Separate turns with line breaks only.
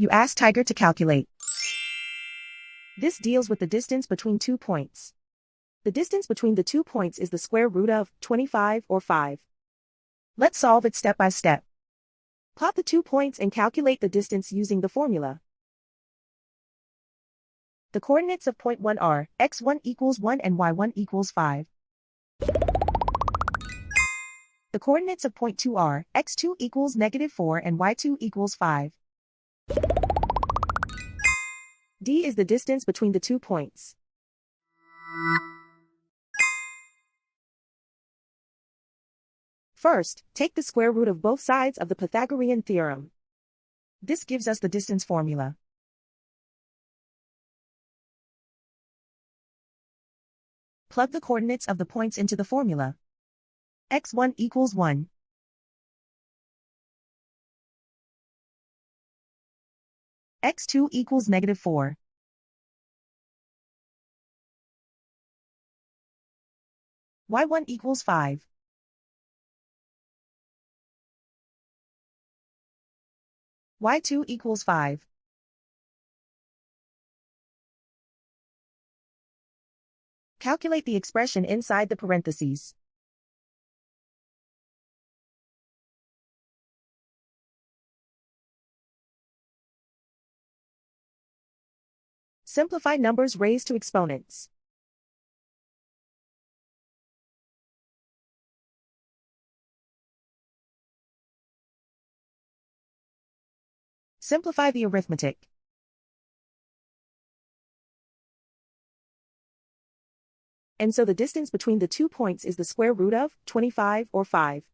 You ask Tiger to calculate. This deals with the distance between 2 points. The distance between the 2 points is the square root of 25 or 5. Let's solve it step by step. Plot the 2 points and calculate the distance using the formula. The coordinates of point 1 are x1 equals 1 and y1 equals 5. The coordinates of point 2 are x2 equals -4 and y2 equals 5. D is the distance between the 2 points. First, take the square root of both sides of the Pythagorean theorem. This gives us the distance formula. Plug the coordinates of the points into the formula. x1 equals 1. x2 equals -4. y1 equals 5. y2 equals 5. Calculate the expression inside the parentheses. Simplify numbers raised to exponents. Simplify the arithmetic. And so the distance between the 2 points is the square root of 25 or 5.